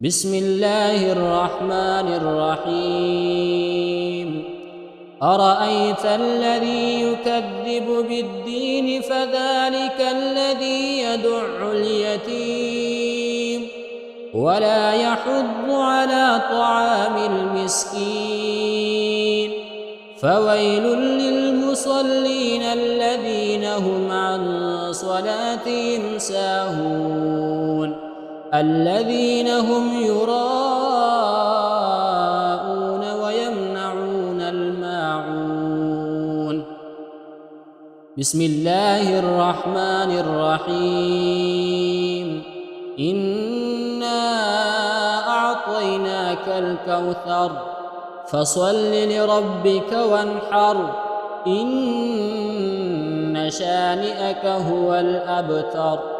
بسم الله الرحمن الرحيم أرأيت الذي يكذب بالدين فذلك الذي يدع اليتيم ولا يحض على طعام المسكين فويل للمصلين الذين هم عن صلاتهم ساهون الذين هم يراءون ويمنعون الماعون بسم الله الرحمن الرحيم إنا أعطيناك الكوثر فصل لربك وانحر إن شانئك هو الأبتر